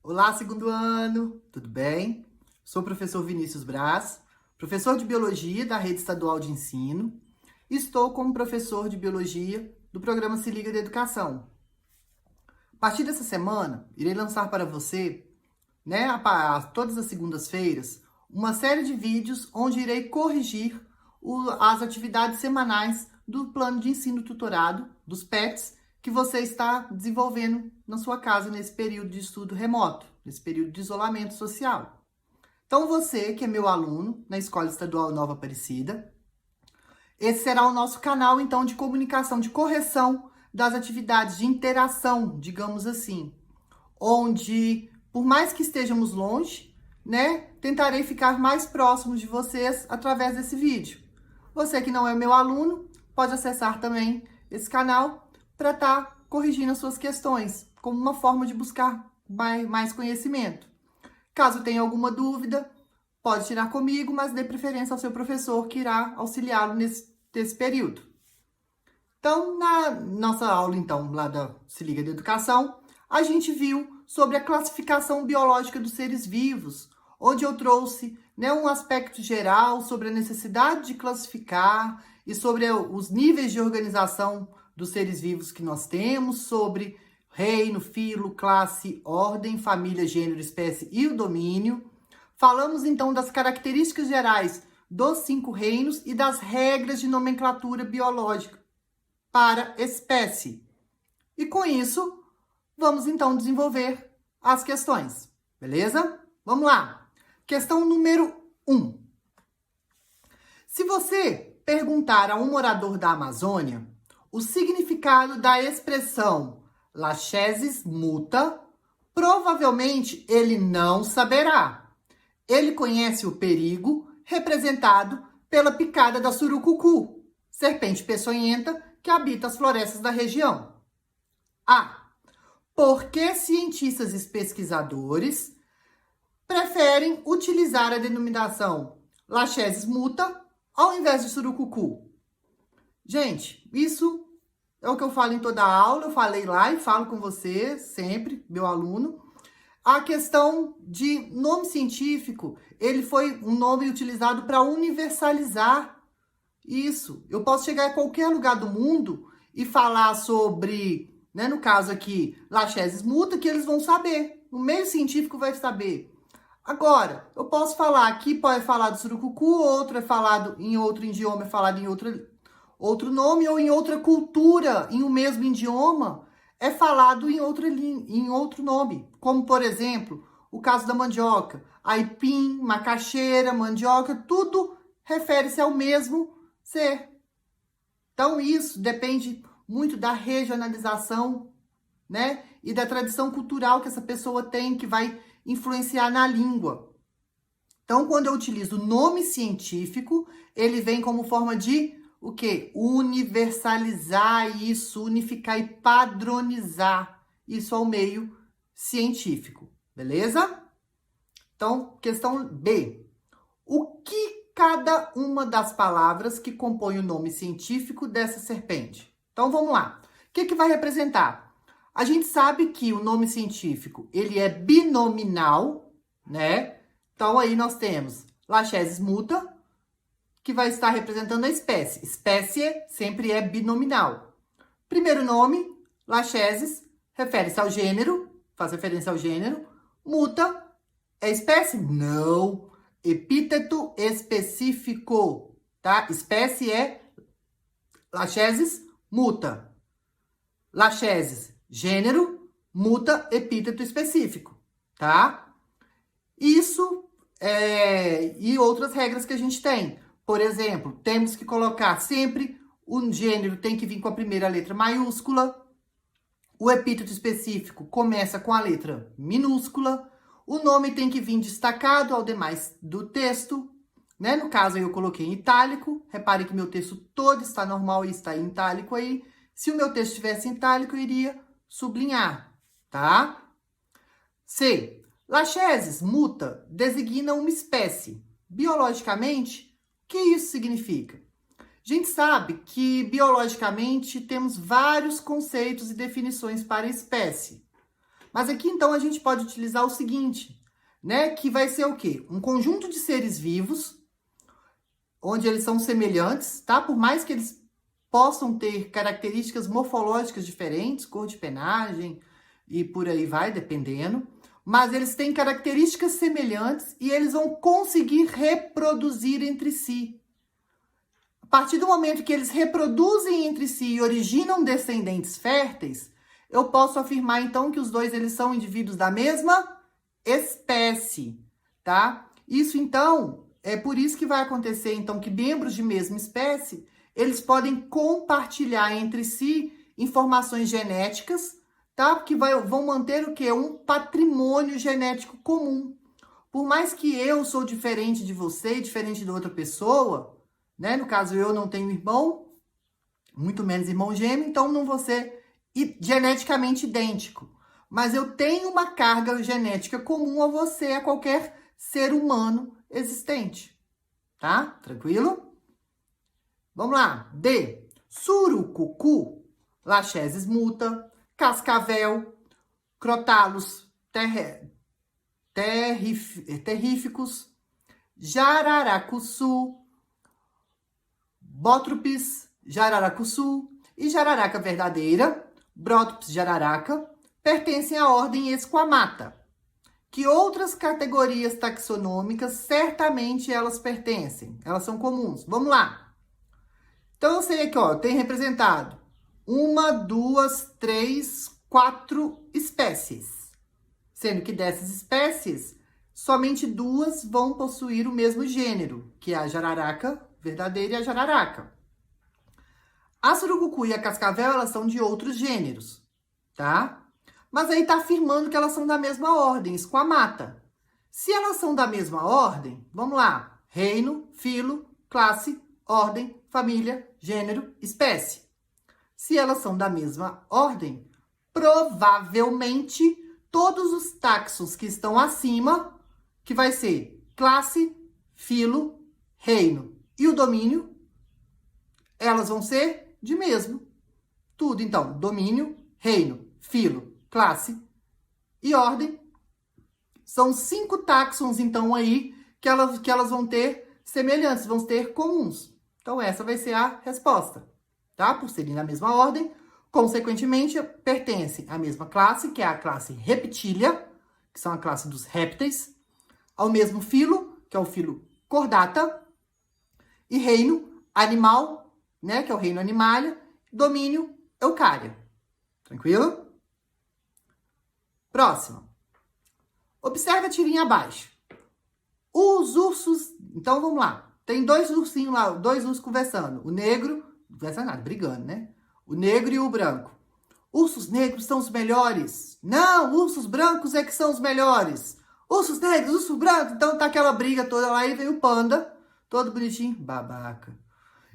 Olá, segundo ano, tudo bem? Sou o professor Vinícius Braz, professor de Biologia da Rede Estadual de Ensino. E estou como professor de Biologia do programa Se Liga da Educação. A partir dessa semana, irei lançar para você, todas as segundas-feiras, uma série de vídeos onde irei corrigir as atividades semanais do plano de ensino tutorado, dos PETs, que você está desenvolvendo na sua casa nesse período de estudo remoto, nesse período de isolamento social. Então, você que é meu aluno na Escola Estadual Nova Aparecida, esse será o nosso canal, então, de comunicação, de correção das atividades, de interação, digamos assim, onde, por mais que estejamos longe, tentarei ficar mais próximo de vocês através desse vídeo. Você que não é meu aluno, pode acessar também esse canal para estar corrigindo as suas questões, como uma forma de buscar mais conhecimento. Caso tenha alguma dúvida, pode tirar comigo, mas dê preferência ao seu professor que irá auxiliá-lo nesse período. Então, na nossa aula, então, lá da Se Liga da Educação, a gente viu sobre a classificação biológica dos seres vivos, onde eu trouxe um aspecto geral sobre a necessidade de classificar e sobre os níveis de organização dos seres vivos que nós temos, sobre reino, filo, classe, ordem, família, gênero, espécie e o domínio. Falamos, então, das características gerais dos 5 reinos e das regras de nomenclatura biológica para espécie. E com isso, vamos então desenvolver as questões, beleza? Vamos lá. Questão número 1. Se você perguntar a um morador da Amazônia o significado da expressão lachesis muta, provavelmente ele não saberá. Ele conhece o perigo representado pela picada da surucucu, serpente peçonhenta que habita as florestas da região. A. Por que cientistas e pesquisadores preferem utilizar a denominação lachesis muta ao invés de surucucu? Gente, isso é o que eu falo em toda a aula, eu falei lá e falo com você sempre, meu aluno. A questão de nome científico, ele foi um nome utilizado para universalizar isso. Eu posso chegar em qualquer lugar do mundo e falar sobre, no caso aqui, lachesis muta, que eles vão saber. O meio científico vai saber. Agora, eu posso falar aqui, pode falar do surucucu, outro é falado em outro idioma, é falado em outro nome, ou em outra cultura, em um mesmo idioma, é falado em outro nome. Como, por exemplo, o caso da mandioca. Aipim, macaxeira, mandioca, tudo refere-se ao mesmo ser. Então, isso depende muito da regionalização, e da tradição cultural que essa pessoa tem, que vai influenciar na língua. Então, quando eu utilizo o nome científico, ele vem como forma de o quê? Universalizar isso, unificar e padronizar isso ao meio científico, beleza? Então, questão B. O que cada uma das palavras que compõem o nome científico dessa serpente? Então, vamos lá. O que vai representar? A gente sabe que o nome científico, ele é binominal, Então, aí nós temos lachesis muta, que vai estar representando a espécie. Espécie sempre é binominal. Primeiro nome, lachesis, refere-se ao gênero, faz referência ao gênero. Muta, é espécie? Não. Epíteto específico, tá? Espécie é lachesis muta. Lachesis, gênero, muta, epíteto específico, tá? Isso e outras regras que a gente tem. Por exemplo, temos que colocar sempre o gênero tem que vir com a primeira letra maiúscula. O epíteto específico começa com a letra minúscula. O nome tem que vir destacado ao demais do texto. No caso, aí eu coloquei em itálico. Repare que meu texto todo está normal e está em itálico aí. Se o meu texto estivesse em itálico, eu iria sublinhar, tá? C. Lachesis muta designa uma espécie. Biologicamente, o que isso significa? A gente sabe que biologicamente temos vários conceitos e definições para espécie. Mas aqui, então, a gente pode utilizar o seguinte, né? Que vai ser o quê? Um conjunto de seres vivos, onde eles são semelhantes, tá? Por mais que eles possam ter características morfológicas diferentes, cor de penagem e por aí vai, dependendo. Mas eles têm características semelhantes e eles vão conseguir reproduzir entre si. A partir do momento que eles reproduzem entre si e originam descendentes férteis, eu posso afirmar, então, que os dois eles são indivíduos da mesma espécie, tá? Isso, então, é por isso que vai acontecer, então, que membros de mesma espécie, eles podem compartilhar entre si informações genéticas, tá? Que vão manter o quê? Um patrimônio genético comum. Por mais que eu sou diferente de você, diferente de outra pessoa, né? No caso, eu não tenho irmão, muito menos irmão gêmeo, então não vou ser geneticamente idêntico. Mas eu tenho uma carga genética comum a você, a qualquer ser humano existente. Tá? Tranquilo? Vamos lá. D. Surucucu, Lachesis muta, cascavel, crotalus terríficos, jararacuçu, bótropis jararacuçu e jararaca verdadeira, Brótops jararaca, pertencem à ordem Esquamata. Que outras categorias taxonômicas, certamente elas pertencem. Elas são comuns. Vamos lá. Então, eu sei aqui, ó, tem representado 1, 2, 3, 4 espécies. Sendo que dessas espécies, somente 2 vão possuir o mesmo gênero, que é a jararaca verdadeira e a jararaca. A surucucu e a cascavel, elas são de outros gêneros, tá? Mas aí tá afirmando que elas são da mesma ordem, Esquamata. Se elas são da mesma ordem, vamos lá. Reino, filo, classe, ordem, família, gênero, espécie. Se elas são da mesma ordem, provavelmente todos os taxons que estão acima, que vai ser classe, filo, reino e o domínio, elas vão ser de mesmo. Tudo, então, domínio, reino, filo, classe e ordem. São 5 taxons, então, aí, que elas vão ter semelhantes, vão ter comuns. Então, essa vai ser a resposta, tá? Por serem na mesma ordem, consequentemente, pertencem à mesma classe, que é a classe Reptilia, que são a classe dos répteis, ao mesmo filo, que é o filo Chordata, e reino, animal, né, que é o reino Animalia, domínio, Eucária. Tranquilo? Próximo. Observe a tirinha abaixo. Os ursos... Então, vamos lá. Tem 2 ursinhos lá, 2 ursos conversando. O negro... Não conversa nada, brigando, né? O negro e o branco. Ursos negros são os melhores. Não, ursos brancos é que são os melhores. Ursos negros, ursos brancos. Então, tá aquela briga toda lá e vem o panda, todo bonitinho. Babaca.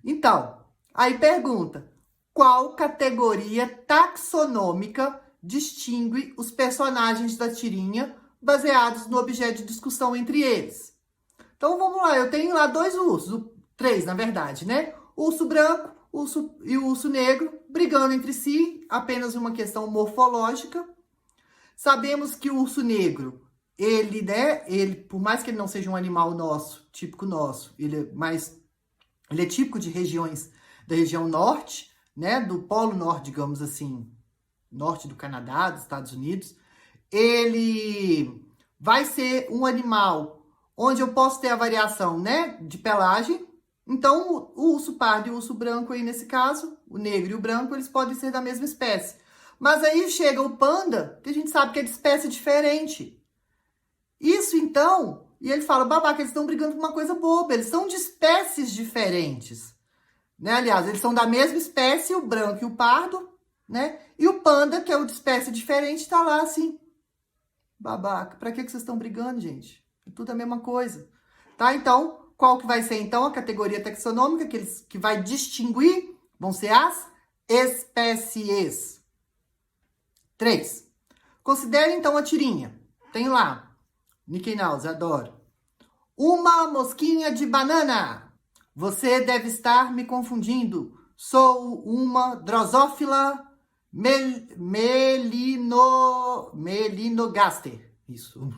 Então, aí pergunta. Qual categoria taxonômica distingue os personagens da tirinha baseados no objeto de discussão entre eles? Então, vamos lá. Eu tenho lá 2 ursos. 3, na verdade, né? O urso branco e o urso negro brigando entre si. Apenas uma questão morfológica. Sabemos que o urso negro, ele, por mais que ele não seja um animal nosso, típico nosso, ele é típico de regiões da região norte, né? Do Polo Norte, digamos assim, norte do Canadá, dos Estados Unidos. Ele vai ser um animal onde eu posso ter a variação, né, de pelagem. Então, o urso pardo e o urso branco aí, nesse caso, o negro e o branco, eles podem ser da mesma espécie. Mas aí chega o panda, que a gente sabe que é de espécie diferente. Isso, então, e ele fala, babaca, eles estão brigando por uma coisa boba, eles são de espécies diferentes. Né? Aliás, eles são da mesma espécie, o branco e o pardo, né? E o panda, que é o de espécie diferente, tá lá assim. Babaca, pra que vocês estão brigando, gente? É tudo a mesma coisa. Tá? Então, qual que vai ser, então, a categoria taxonômica que vai distinguir? Vão ser as espécies. 3. Considere, então, a tirinha. Tem lá, Mickey Mouse, adoro. Uma mosquinha de banana. Você deve estar me confundindo. Sou uma drosófila Melinogaster. Isso.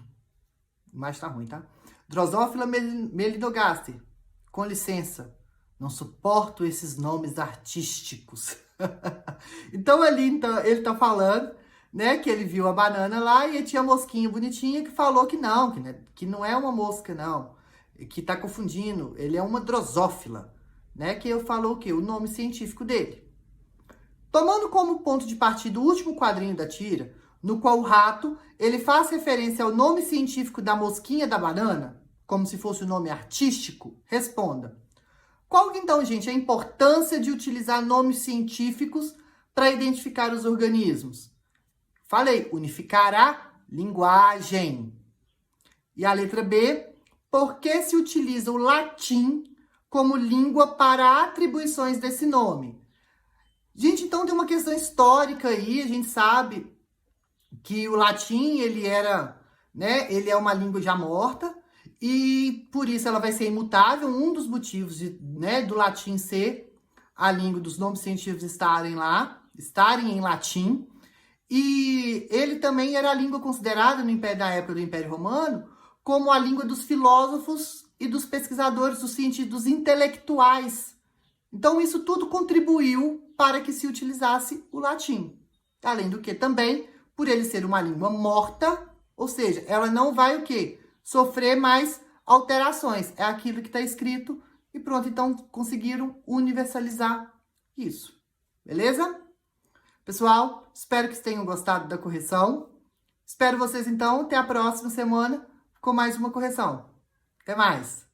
Mas tá ruim, tá? Drosophila melinogaster. Com licença. Não suporto esses nomes artísticos. Então, ele tá falando, né, que ele viu a banana lá e tinha a mosquinha bonitinha que falou que não é uma mosca, não. Que tá confundindo. Ele é uma drosófila, né? Que eu falo o quê? O nome científico dele. Tomando como ponto de partida o último quadrinho da tira, no qual o rato, ele faz referência ao nome científico da mosquinha da banana, como se fosse o nome artístico, responda. Qual que, então, gente, é a importância de utilizar nomes científicos para identificar os organismos? Falei, unificar a linguagem. E a letra B, por que se utiliza o latim como língua para atribuições desse nome? Gente, então tem uma questão histórica aí, a gente sabe que o latim, ele é uma língua já morta, e por isso ela vai ser imutável. Um dos motivos do latim ser a língua dos nomes científicos estarem em latim. E ele também era a língua considerada na época do Império Romano como a língua dos filósofos e dos pesquisadores, dos intelectuais. Então isso tudo contribuiu para que se utilizasse o latim. Além do que também, por ele ser uma língua morta, ou seja, ela não vai o quê? Sofrer mais alterações. É aquilo que está escrito e pronto. Então, conseguiram universalizar isso. Beleza? Pessoal, espero que vocês tenham gostado da correção. Espero vocês, então, até a próxima semana com mais uma correção. Até mais!